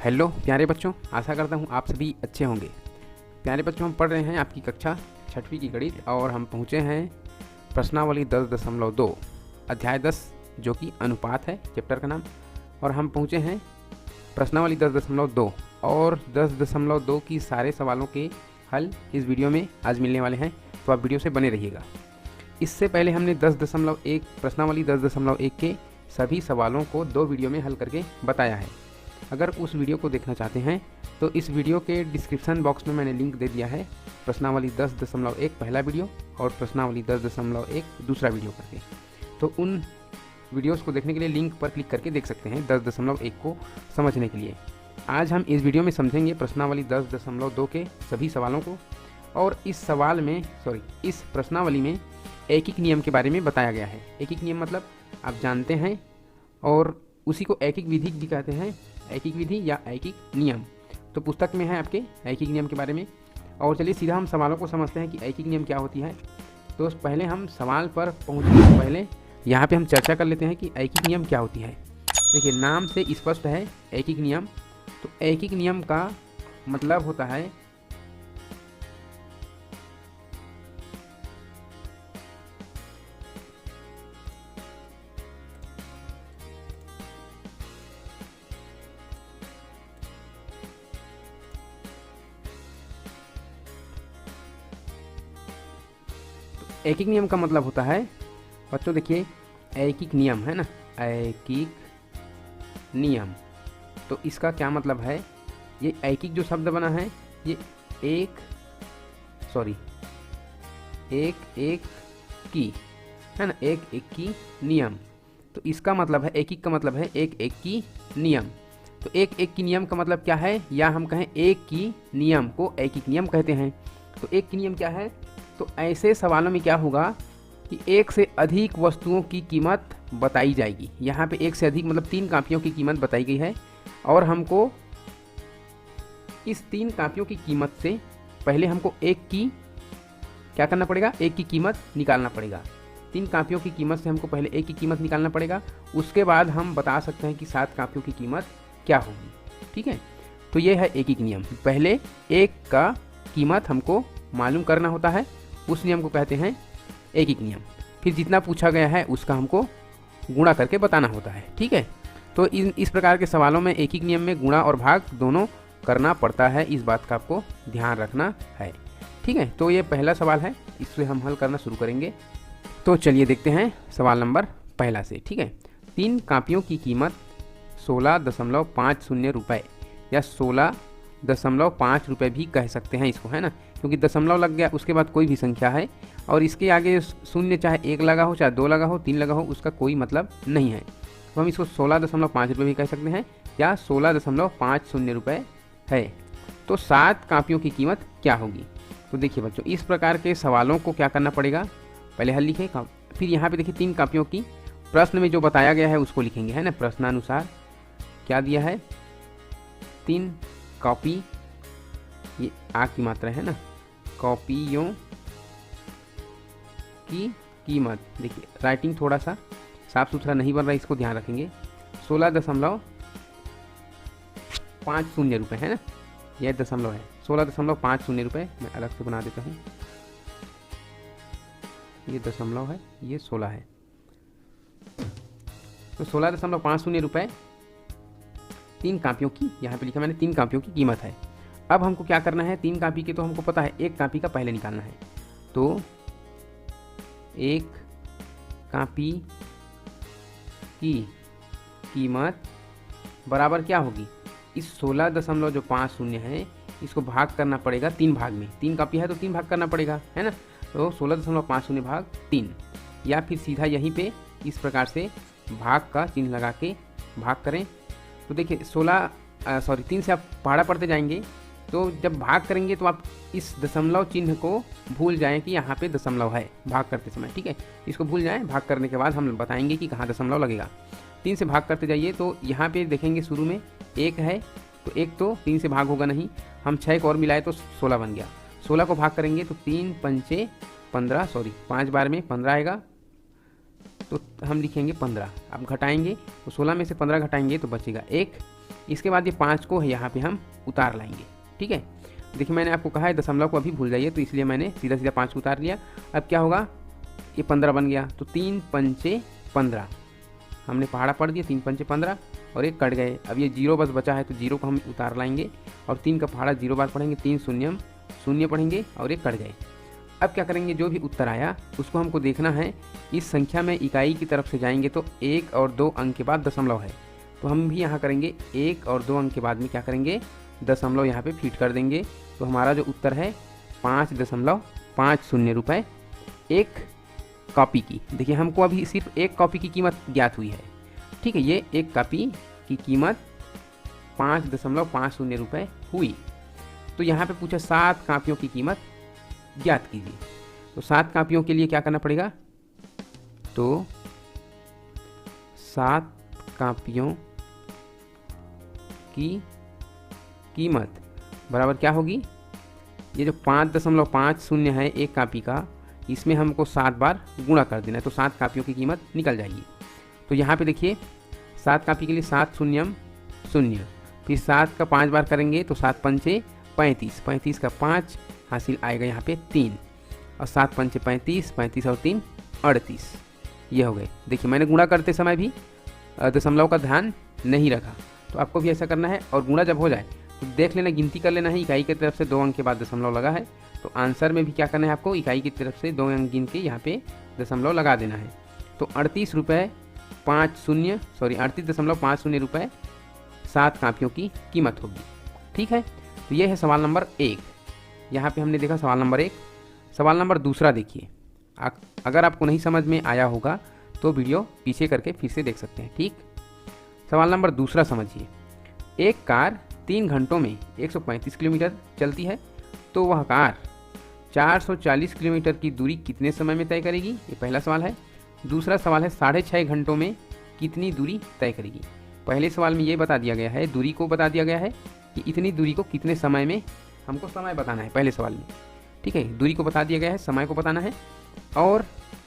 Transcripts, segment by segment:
Hello प्यारे बच्चों, आशा करता हूँ आप सभी अच्छे होंगे। प्यारे बच्चों, हम पढ़ रहे हैं आपकी कक्षा 6वीं की गणित और हम पहुँचे हैं प्रश्नावली 10.2 अध्याय 10 जो कि अनुपात है चैप्टर का नाम। और हम पहुँचे हैं प्रश्नावली 10.2 और 10.2 की सारे सवालों के हल इस वीडियो में आज मिलने वाले हैं, तो आप वीडियो से बने रहिएगा। इससे पहले हमने 10.1 प्रश्नावली 10.1 के सभी सवालों को 2 वीडियो में हल करके बताया है। अगर उस वीडियो को देखना चाहते हैं तो इस वीडियो के डिस्क्रिप्शन बॉक्स में मैंने लिंक दे दिया है, प्रश्नावली 10.1 पहला वीडियो और प्रश्नावली 10.1 दूसरा वीडियो करके। तो उन वीडियोस को देखने के लिए लिंक पर क्लिक करके देख सकते हैं 10.1 को समझने के लिए। आज हम इस वीडियो में समझेंगे प्रश्नावली 10.2 के सभी सवालों को। और इस प्रश्नावली में एकीक नियम के बारे में बताया गया है। एकीक नियम मतलब आप जानते हैं, और उसी को एकीक विधि भी कहते हैं, एकीक विधि या एकीक नियम। तो पुस्तक में है आपके एकीक नियम के बारे में। और चलिए सीधा हम सवालों को समझते हैं कि एकीक नियम क्या होती है। तो पहले हम सवाल पर पहुंचने से पहले यहाँ पे हम चर्चा कर लेते हैं कि एकीक नियम क्या होती है। देखिए, नाम से स्पष्ट है एकीक नियम। तो एकीक नियम का मतलब होता है एकीक नियम का मतलब होता है बच्चों, देखिए एकीक नियम है ना, एकीक नियम। तो इसका क्या मतलब है, ये एकीक जो शब्द बना है ये एक की है ना, एक की नियम। तो इसका मतलब है एकीक का मतलब है एक की नियम। तो एक की नियम का मतलब क्या है, या हम कहें एक की नियम को एकीक नियम कहते हैं। तो एक की नियम क्या है, तो ऐसे सवालों में क्या होगा कि एक से अधिक वस्तुओं की कीमत बताई जाएगी। यहाँ पे एक से अधिक मतलब 3 कापियों की कीमत बताई गई है, और हमको इस 3 कापियों की कीमत से पहले हमको एक की क्या करना पड़ेगा, एक की कीमत निकालना पड़ेगा। 3 कापियों की कीमत से हमको पहले एक की कीमत निकालना पड़ेगा। उसके बाद हम बता सकते हैं कि 7 कापियों की कीमत क्या होगी। ठीक है, तो ये है एकीक नियम। पहले एक का कीमत हमको मालूम करना होता है, उस नियम को कहते हैं एकीक नियम। फिर जितना पूछा गया है उसका हमको गुणा करके बताना होता है। ठीक है, तो इस प्रकार के सवालों में एकीक नियम में गुणा और भाग दोनों करना पड़ता है, इस बात का आपको ध्यान रखना है। ठीक है, तो ये पहला सवाल है, इससे हम हल करना शुरू करेंगे। तो चलिए देखते हैं सवाल नंबर पहला से। ठीक है, 3 कापियों की कीमत 16.50 रुपये या 16.5 रुपये भी कह सकते हैं इसको, है ना, क्योंकि दशमलव लग गया, उसके बाद कोई भी संख्या है और इसके आगे शून्य चाहे 1 लगा हो, चाहे 2 लगा हो, 3 लगा हो, उसका कोई मतलब नहीं है। तो हम इसको 16.5 रुपये भी कह सकते हैं या 16.50 रुपये है। तो 7 कापियों की कीमत क्या होगी। तो देखिए बच्चों, इस प्रकार के सवालों को क्या करना पड़ेगा, पहले हल लिखें, फिर यहाँ पे देखिए 3 कापियों की प्रश्न में जो बताया गया है उसको लिखेंगे, है ना। प्रश्नानुसार क्या दिया है, 3 कॉपी, ये आ की मात्रा है ना, कॉपियों की कीमत। देखिए राइटिंग थोड़ा सा साफ सुथरा नहीं बन रहा है, इसको ध्यान रखेंगे। 16.50 रुपये है ना, यह दशमलव है, 16.50 रुपये। मैं अलग से बना देता हूँ, ये दशमलव है, ये 16 है। तो 16.50 रुपये 3 कापियों की, यहाँ पे लिखा मैंने 3 कापियों की कीमत है। अब हमको क्या करना है, 3 कापी के तो हमको पता है, 1 कापी का पहले निकालना है। तो 1 कापी की कीमत बराबर क्या होगी, इस 16.50 है, इसको भाग करना पड़ेगा 3 भाग में। 3 कापी है तो 3 भाग करना पड़ेगा, है ना। तो 16.50 भाग 3, या फिर सीधा यहीं पे इस प्रकार से भाग का चिन्ह लगा के भाग करें। तो देखिए 3 से आप पहाड़ा पढ़ते जाएंगे, तो जब भाग करेंगे तो आप इस दशमलव चिन्ह को भूल जाएं कि यहाँ पे दशमलव है भाग करते समय। ठीक है, इसको भूल जाएं, भाग करने के बाद हम बताएंगे कि कहाँ दशमलव लगेगा। 3 से भाग करते जाइए, तो यहाँ पे देखेंगे शुरू में 1 है, तो 1 तो 3 से भाग होगा नहीं, हम 6 को और मिलाए तो 16 बन गया। 16 को भाग करेंगे तो 3 पंचे 15, 5 बार में 15 आएगा, तो हम लिखेंगे 15। अब घटाएंगे तो 16 में से 15 घटाएंगे तो बचेगा 1, इसके बाद ये 5 को यहाँ पे हम उतार लाएंगे। ठीक है, देखिए मैंने आपको कहा है दशमलव को अभी भूल जाइए, तो इसलिए मैंने सीधा सीधा 5 को उतार लिया। अब क्या होगा, ये 15 बन गया, तो 3 पंचे 15, हमने पहाड़ा पढ़ दिया, 3 पंचे 15 और एक कट गए। अब ये 0 बस बचा है, तो 0 को हम उतार लाएंगे और 3 का पहाड़ा 0 बार पढ़ेंगे, 3 शून्यम शून्य पढ़ेंगे और एक कट गए। अब क्या करेंगे, जो भी उत्तर आया उसको हमको देखना है, इस संख्या में इकाई की तरफ से जाएंगे तो 1 और 2 अंक के बाद दशमलव है, तो हम भी यहाँ करेंगे 1 और 2 अंक के बाद में क्या करेंगे, दशमलव यहाँ पे फीट कर देंगे। तो हमारा जो उत्तर है 5.50 रुपये एक कॉपी की। देखिए हमको अभी सिर्फ एक कॉपी की कीमत ज्ञात हुई है। ठीक है, ये एक कॉपी की कीमत 5.50 रुपये हुई। तो यहाँ पे पूछा 7 कापियों की कीमत ज्ञात कीजिए। तो 7 कापियों के लिए क्या करना पड़ेगा, तो 7 कापियों की कीमत बराबर क्या होगी, ये जो 5.50 है एक कापी का, इसमें हमको 7 बार गुणा कर देना है, तो 7 कापियों की कीमत निकल जाएगी। तो यहाँ पे देखिए 7 कापी के लिए 7 शून्यम शून्य, फिर 7 का 5 बार करेंगे तो 7 पंचे 35, 35 का 5 हासिल आएगा यहाँ पे 3 और 7 पंचे 35, 35 और 3 38, ये हो गए। देखिए मैंने गुणा करते समय भी दशमलव का ध्यान नहीं रखा, तो आपको भी ऐसा करना है। और गुणा जब हो जाए तो देख लेना, गिनती कर लेना है, इकाई की तरफ से 2 अंक के बाद दशमलव लगा है, तो आंसर में भी क्या करना है आपको, इकाई की तरफ से 2 अंक गिन के यहाँ पे दशमलव लगा देना है। तो 38.50 रुपये 7 कापियों की कीमत होगी। ठीक है, तो ये है सवाल नंबर 1। यहाँ पे हमने देखा सवाल नंबर 1। सवाल नंबर दूसरा देखिए, अगर आपको नहीं समझ में आया होगा तो वीडियो पीछे करके फिर से देख सकते हैं। ठीक, सवाल नंबर दूसरा समझिए। एक कार 3 घंटों में 135 किलोमीटर चलती है, तो वह कार 440 किलोमीटर की दूरी कितने समय में तय करेगी, ये पहला सवाल है। दूसरा सवाल है 6.5 घंटों में कितनी दूरी तय करेगी। पहले सवाल में ये बता दिया गया है, दूरी को बता दिया गया है कि इतनी दूरी को कितने समय में, हमको समय बताना है पहले सवाल में। ठीक है, दूरी को बता दिया गया है, समय को बताना है। और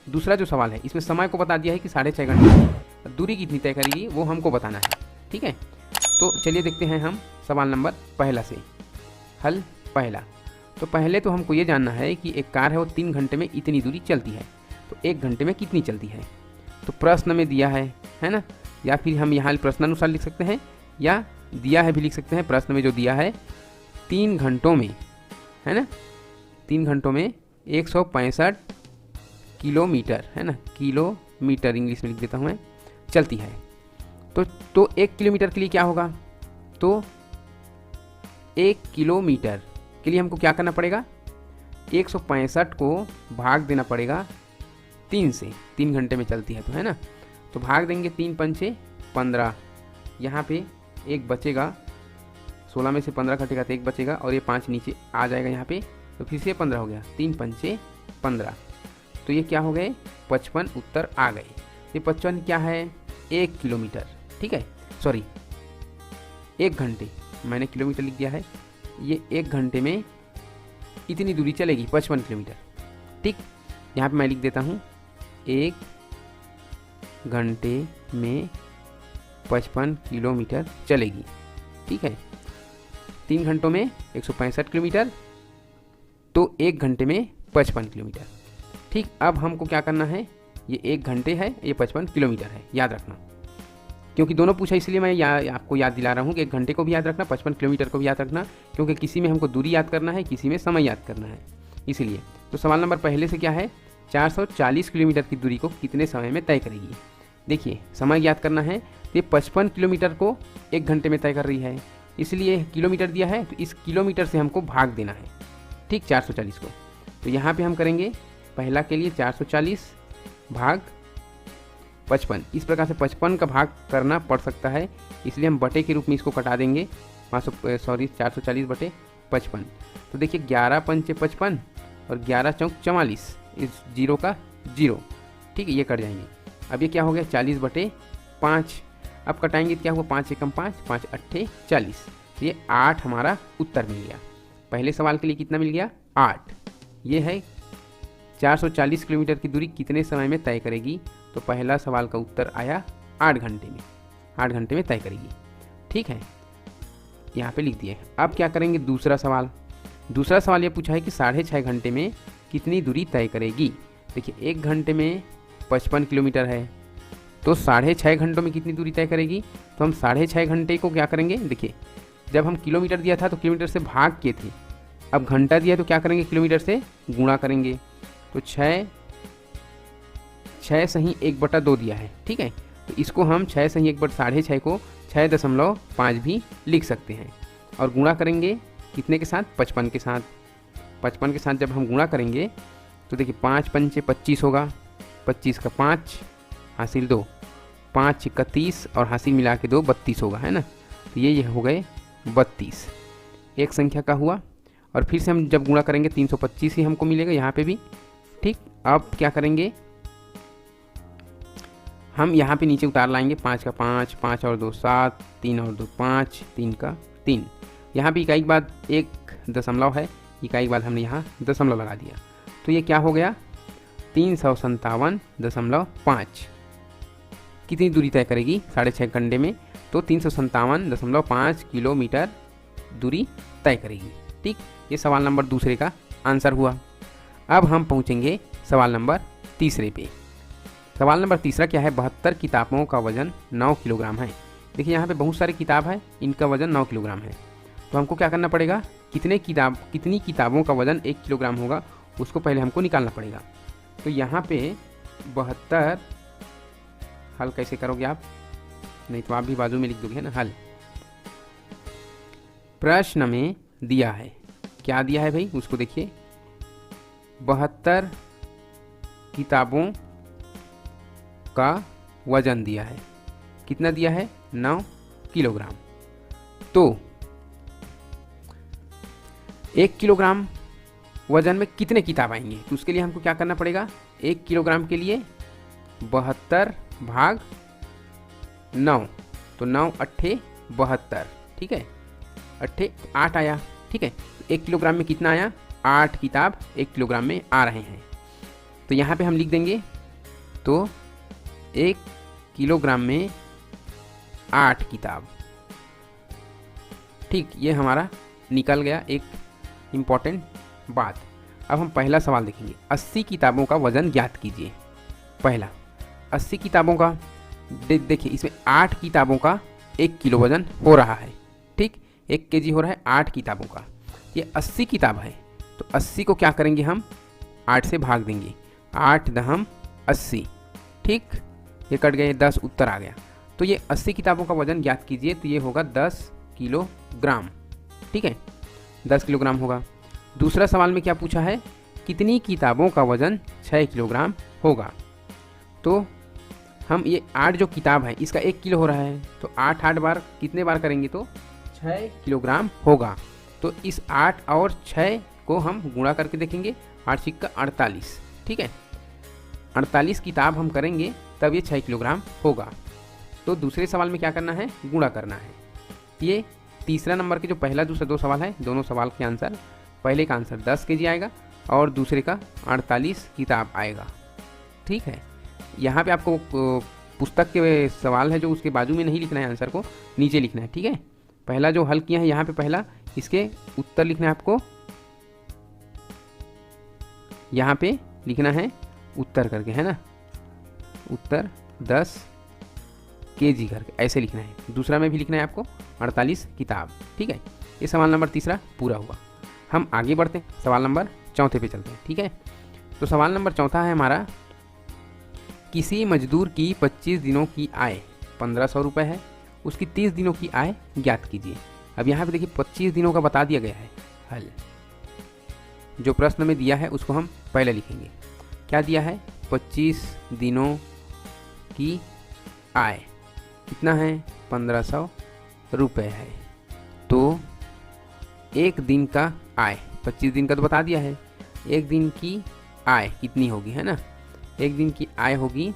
दूसरा जो सवाल है इसमें समय को बता दिया है कि 6.5 घंटे में दूरी कितनी तय करेगी, वो हमको बताना है। ठीक है, तो चलिए देखते हैं हम सवाल नंबर पहला से हल। पहला, तो पहले तो हमको ये जानना है कि एक कार है वो 3 घंटे में इतनी दूरी चलती है, तो 1 घंटे में कितनी चलती है। तो प्रश्न में दिया है ना, या फिर हम यहाँ प्रश्नानुसार लिख सकते हैं या दिया है भी लिख सकते हैं। प्रश्न में जो दिया है 3 घंटों में, है ना, 3 घंटों में 165 किलोमीटर, है ना, किलोमीटर इंग्लिश में लिख देता हूँ मैं, चलती है। तो 1 किलोमीटर के लिए क्या होगा, तो 1 किलोमीटर के लिए हमको क्या करना पड़ेगा, 165 को भाग देना पड़ेगा 3 से। 3 घंटे में चलती है तो, है ना, तो भाग देंगे 3 पंचे 15, यहाँ पे 1 बचेगा, 16 में से 15 घटेगा तो 1 बचेगा और ये 5 नीचे आ जाएगा यहाँ पे, तो फिर से 15 हो गया, 3 पंचे 15, तो ये क्या हो गए 55 उत्तर आ गए। ये 55 क्या है, 1 किलोमीटर। ठीक है, सॉरी 1 घंटे, मैंने किलोमीटर लिख दिया है। ये 1 घंटे में इतनी दूरी चलेगी 55 किलोमीटर। ठीक, यहाँ पे मैं लिख देता हूँ 1 घंटे में 55 किलोमीटर चलेगी। ठीक है, 3 घंटों में 165 किलोमीटर, तो 1 घंटे में 55 किलोमीटर। ठीक, अब हमको क्या करना है, ये 1 घंटे है, ये 55 किलोमीटर है, याद रखना, क्योंकि दोनों पूछा इसलिए मैं आपको याद दिला रहा हूँ कि 1 घंटे को भी याद रखना, 55 किलोमीटर को भी याद रखना, क्योंकि किसी में हमको दूरी याद करना है, किसी में समय याद करना है, इसलिए। तो सवाल नंबर पहले से क्या है, 440 किलोमीटर की दूरी को कितने समय में तय करेगी। देखिए समय याद करना है, तो ये 55 किलोमीटर को 1 घंटे में तय कर रही है, इसलिए किलोमीटर दिया है, तो इस किलोमीटर से हमको भाग देना है। ठीक, 440 को, तो यहाँ पे हम करेंगे पहला के लिए 440 भाग 55, इस प्रकार से 55 का भाग करना पड़ सकता है, इसलिए हम बटे के रूप में इसको कटा देंगे 440 बटे 55। तो देखिए 11 पंचे 55 और 11 चौक 44, इस 0 का 0। ठीक है, ये कट जाएंगे। अब ये क्या हो गया 40 बटे 5, अब कटाएंगे क्या हुआ 5 एकम 5, 5 अट्ठे 40, तो ये 8 हमारा उत्तर मिल गया। पहले सवाल के लिए कितना मिल गया 8। ये है 440 किलोमीटर की दूरी कितने समय में तय करेगी, तो पहला सवाल का उत्तर आया 8 घंटे में, 8 घंटे में तय करेगी। ठीक है, यहाँ पे लिख दिए। अब क्या करेंगे, दूसरा सवाल। दूसरा सवाल ये पूछा है कि 6.5 घंटे में कितनी दूरी तय करेगी। देखिए 1 घंटे में 55 किलोमीटर है, तो 6.5 घंटों में कितनी दूरी तय करेगी। तो हम 6.5 घंटे को क्या करेंगे, देखिए जब हम किलोमीटर दिया था तो किलोमीटर से भाग के थे, अब घंटा दिया तो क्या करेंगे, किलोमीटर से गुणा करेंगे। तो 6 सही 1/2 दिया है, ठीक है, तो इसको हम 6 सही 1/6.5 को 6.5 भी लिख सकते हैं। और गुणा करेंगे कितने के साथ, 55 के साथ। 55 के साथ जब हम गुणा करेंगे तो देखिए 5 पंचे 25 होगा, 25 का 5 हासिल 2, 5 छिक्का 30 और हासिल मिला के 2 32 होगा, है ना। तो ये हो गए 32, एक संख्या का हुआ। और फिर से हम जब गुणा करेंगे 325 ही हमको मिलेगा यहाँ पे भी, ठीक। अब क्या करेंगे, हम यहाँ पे नीचे उतार लाएंगे, 5 का 5, 5 और 2 7, 3 और 2 5, 3 का 3। यहाँ पे इकाई के बाद 1 दशमलव है, इकाई के बाद हमने यहाँ दशमलव लगा दिया, तो ये क्या हो गया, 357.5। कितनी दूरी तय करेगी 6.5 घंटे में, तो 357.5 किलोमीटर दूरी तय करेगी, ठीक। ये सवाल नंबर दूसरे का आंसर हुआ। अब हम पहुँचेंगे सवाल नंबर तीसरे पे। सवाल नंबर तीसरा क्या है, 72 किताबों का वजन 9 किलोग्राम है। देखिए यहाँ पे बहुत सारी किताब है, इनका वजन 9 किलोग्राम है। तो हमको क्या करना पड़ेगा, कितनी किताबों का वजन 1 किलोग्राम होगा, उसको पहले हमको निकालना पड़ेगा। तो यहाँ पे 72 हल कैसे करोगे आप, नहीं तो आप भी बाजू में लिख दोगे ना हल। प्रश्न में दिया है, क्या दिया है भाई, उसको देखिए। 72 किताबों का वजन दिया है, कितना दिया है, 9 किलोग्राम। तो 1 किलोग्राम वजन में कितने किताब आएंगे, तो उसके लिए हमको क्या करना पड़ेगा, 1 किलोग्राम के लिए 72 भाग 9, तो 9 अट्ठे 72, ठीक है, अट्ठे 8 आया, ठीक है। 1 किलोग्राम में कितना आया, 8 किताब 1 किलोग्राम में आ रहे हैं। तो यहाँ पे हम लिख देंगे, तो 1 किलोग्राम में 8 किताब, ठीक। ये हमारा निकल गया एक इम्पॉर्टेंट बात। अब हम पहला सवाल देखेंगे, 80 किताबों का वजन ज्ञात कीजिए। पहला 80 किताबों का, देखिए इसमें 8 किताबों का 1 किलो वजन हो रहा है, ठीक, 1 केजी हो रहा है 8 किताबों का। ये 80 किताब है, तो 80 को क्या करेंगे हम 8 से भाग देंगे, 8 दहम 80, ठीक, ये कट गए, 10 उत्तर आ गया। तो ये 80 किताबों का वजन ज्ञात कीजिए, तो ये होगा 10 किलोग्राम, ठीक है, 10 किलोग्राम होगा। दूसरा सवाल में क्या पूछा है, कितनी किताबों का वजन 6 किलोग्राम होगा। तो हम ये 8 जो किताब है इसका 1 किलो हो रहा है, तो 8 बार कितने बार करेंगे तो 6 किलोग्राम होगा। तो इस 8 और 6 को हम गुणा करके देखेंगे, 8 छिक्का 48, ठीक है, 48 किताब हम करेंगे तब ये 6 किलोग्राम होगा। तो दूसरे सवाल में क्या करना है, गुणा करना है। ये तीसरा नंबर के जो पहला दूसरा 2 सवाल है, दोनों सवाल के आंसर, पहले का आंसर 10 केजी आएगा और दूसरे का 48 किताब आएगा, ठीक है। यहाँ पे आपको पुस्तक के सवाल है जो उसके बाजू में नहीं लिखना है, आंसर को नीचे लिखना है, ठीक है। पहला जो हल किया है यहाँ पे पहला, इसके उत्तर लिखना है आपको, यहाँ पे लिखना है उत्तर करके, है ना, उत्तर 10 केजी करके ऐसे लिखना है। दूसरा में भी लिखना है आपको 48 किताब, ठीक है। ये सवाल नंबर तीसरा पूरा हुआ। हम आगे बढ़ते हैं, सवाल नंबर चौथे पे चलते हैं, ठीक है। तो सवाल नंबर चौथा है हमारा, किसी मजदूर की 25 दिनों की आय 1500 रुपये है, उसकी 30 दिनों की आय ज्ञात कीजिए। अब यहाँ पे देखिए 25 दिनों का बता दिया गया है हल, जो प्रश्न में दिया है उसको हम पहले लिखेंगे। क्या दिया है, 25 दिनों की आय कितना है, 1500 रुपये है। तो एक दिन का आय, 25 दिन का तो बता दिया है, एक दिन की आय कितनी होगी, है ना, एक दिन की आय होगी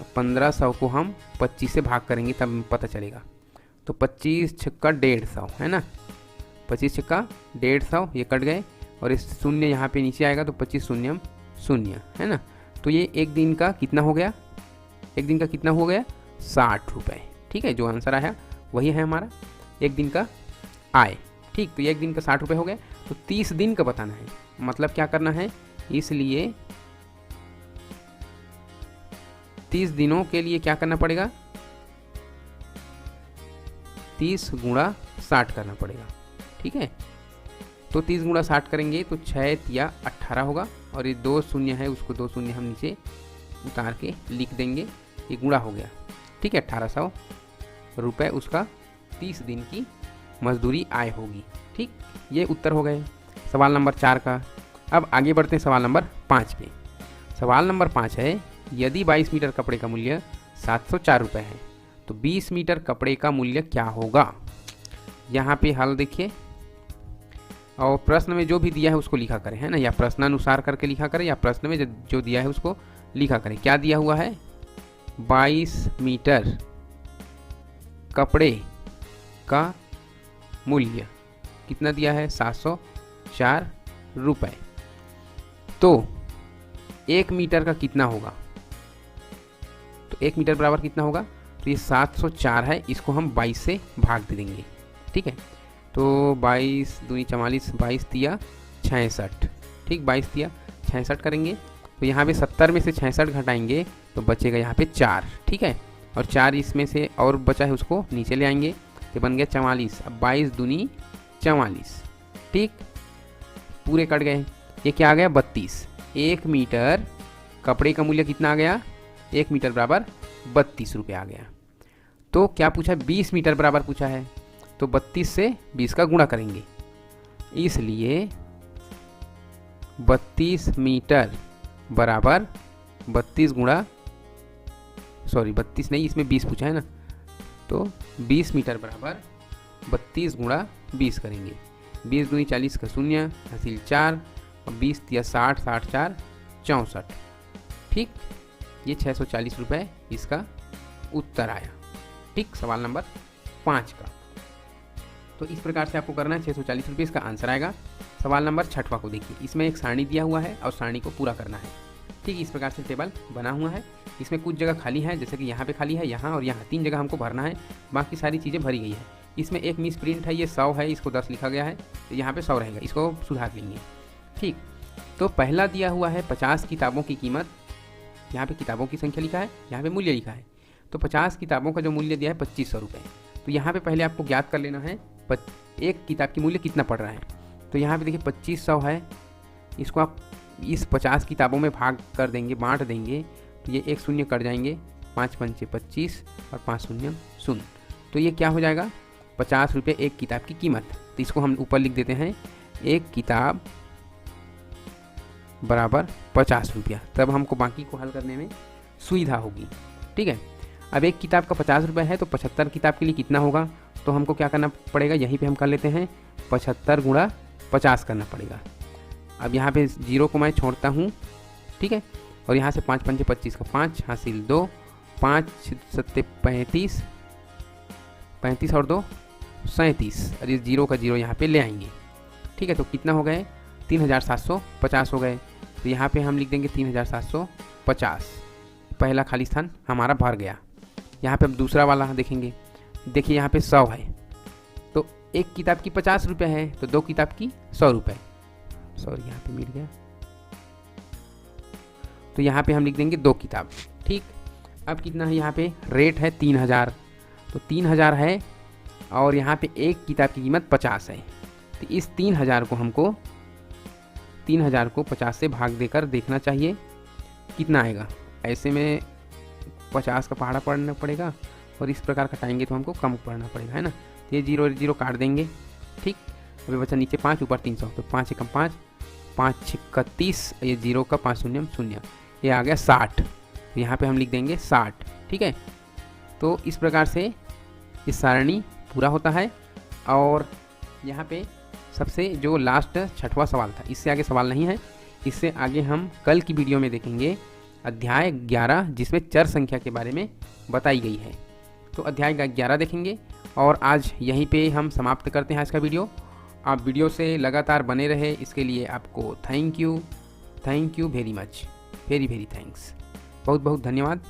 1500 को हम 25 से भाग करेंगे तब पता चलेगा। तो 25 छक्का 150, है ना, 25 छक्का 150, ये कट गए और इस शून्य यहाँ पे नीचे आएगा, तो 25 शून्यम 0, है ना। तो ये एक दिन का कितना हो गया, एक दिन का कितना हो गया 60 रुपये, ठीक है। जो आंसर आया वही है हमारा एक दिन का आय। ठीक, तो ये एक दिन का 60 रुपये हो गए। तो 30 दिन का बताना है, मतलब क्या करना है, इसलिए 30 दिनों के लिए क्या करना पड़ेगा, 30 गुणा 60 करना पड़ेगा। ठीक है, तो 30 गुणा 60 करेंगे तो 6 या 18 होगा, और ये 2 शून्य है, उसको 2 शून्य हम नीचे उतार के लिख देंगे, ये गुणा हो गया। ठीक है, 1800 रुपये उसका 30 दिन की मजदूरी आय होगी। ठीक, ये उत्तर हो गए सवाल नंबर 4 का। अब आगे बढ़ते हैं सवाल नंबर 5 पे। सवाल नंबर 5 है, यदि 22 मीटर कपड़े का मूल्य 704 रुपये है तो 20 मीटर कपड़े का मूल्य क्या होगा। यहाँ पे हल देखिए, और प्रश्न में जो भी दिया है उसको लिखा करें, है ना, या प्रश्नानुसार करके लिखा करें, या प्रश्न में जो दिया है उसको लिखा करें। क्या दिया हुआ है, 22 मीटर कपड़े का मूल्य कितना दिया है, 704 रुपये। तो 1 मीटर का कितना होगा, तो 1 मीटर बराबर कितना होगा, तो ये 704 है, इसको हम 22 से भाग दे देंगे। ठीक है, तो 22 दूनी 44, 22 दिया 66। ठीक, 22 दिया 66 करेंगे, तो यहाँ पे 70 में से 66 घटाएंगे तो बचेगा यहाँ पे 4। ठीक है, और 4 इसमें से और बचा है उसको नीचे ले आएंगे, तो बन गया 44। अब 22 दूनी 44। ठीक, पूरे कट गए, ये क्या आ गया, 32। 1 मीटर कपड़े का मूल्य कितना आ गया, 1 मीटर बराबर 32 रुपये आ गया। तो क्या पूछा है, 20 मीटर बराबर पूछा है, तो 32 से 20 का गुणा करेंगे, इसलिए 32 मीटर बराबर 32 गुणा, सॉरी 32 नहीं, इसमें 20 पूछा है ना, तो 20 मीटर बराबर 32 गुणा 20 करेंगे। 20 दूनी 40 का शून्य, हासिल 4, और 20 दिया 60, 60 4 64। ठीक, ये 640 रुपये इसका उत्तर आया। ठीक, सवाल नंबर 5 का। तो इस प्रकार से आपको करना है, 640 रुपये इसका आंसर आएगा। सवाल नंबर 6वां को देखिए, इसमें एक सारणी दिया हुआ है और सारणी को पूरा करना है। ठीक, इस प्रकार से टेबल बना हुआ है, इसमें कुछ जगह खाली है, जैसे कि यहाँ पे खाली है, यहाँ और यहाँ 3 जगह हमको भरना है, बाकी सारी चीज़ें भरी गई है। इसमें एक मिस प्रिंट है, ये 100 है, इसको 10 लिखा गया है, तो यहाँ पे 100 रहेगा, इसको सुधार लेंगे। ठीक, तो पहला दिया हुआ है 50 किताबों की कीमत, यहाँ पे किताबों की संख्या लिखा है, यहाँ पे मूल्य लिखा है, तो 50 किताबों का जो मूल्य दिया है 2500 रुपये। तो यहाँ पे पहले आपको ज्ञात कर लेना है एक किताब की मूल्य कितना पड़ रहा है। तो यहाँ पे देखिए 2500 है, इसको आप इस 50 किताबों में भाग कर देंगे, बांट देंगे, तो ये एक शून्य कट जाएंगे, 5 पंचे 25 और 5 शून्य शून्य, तो ये क्या हो जाएगा, 50 रुपये एक किताब की कीमत। तो इसको हम ऊपर लिख देते हैं, एक किताब बराबर 50 रुपया, तब हमको बाकी को हल करने में सुविधा होगी। ठीक है, अब एक किताब का 50 रुपये है, तो 75 किताब के लिए कितना होगा, तो हमको क्या करना पड़ेगा, यहीं पे हम कर लेते हैं, 75 गुणा 50 करना पड़ेगा। अब यहाँ पे 0 को मैं छोड़ता हूँ। ठीक है, और यहाँ से 5 पंचे 25 का 5, हासिल 2, 5 सत्ते 35, 35 और 2 37, और इस 0 का 0 यहाँ पे ले आएंगे। ठीक है, तो कितना हो गए, 3750 हो गए। तो यहाँ पे हम लिख देंगे 3750, पहला खाली स्थान हमारा भर गया। यहाँ पे अब दूसरा वाला देखेंगे, देखिए यहाँ पे 100 है, तो एक किताब की 50 रुपये है, तो 2 किताब की 100 रुपये, सॉरी यहाँ पे मिल गया, तो यहाँ पे हम लिख देंगे 2 किताब। ठीक, अब कितना है, यहाँ पे रेट है 3000, तो 3000 है, और यहाँ पे एक किताब की कीमत 50 है, तो इस 3000 को हमको 3000 को 50 से भाग देकर देखना चाहिए कितना आएगा। ऐसे में 50 का पहाड़ा पढ़ना पड़ेगा, और इस प्रकार घटाएंगे तो हमको कम पढ़ना पड़ेगा, है ना। तो ये 0 0 काट देंगे। ठीक, अभी बचा नीचे 5 ऊपर 300, तो 5 एकम 5, 5 6 30, ये 0 का 5 शून्य शून्य, ये आ गया 60, तो यहाँ पे हम लिख देंगे 60। ठीक है, तो इस प्रकार से इस सारणी पूरा होता है। और यहाँ पे सबसे जो लास्ट 6वां सवाल था, इससे आगे सवाल नहीं है, इससे आगे हम कल की वीडियो में देखेंगे अध्याय 11, जिसमें चर संख्या के बारे में बताई गई है। तो अध्याय 11 देखेंगे, और आज यहीं पे हम समाप्त करते हैं आज का वीडियो। आप वीडियो से लगातार बने रहे, इसके लिए आपको thank you very much, very thanks, बहुत बहुत धन्यवाद।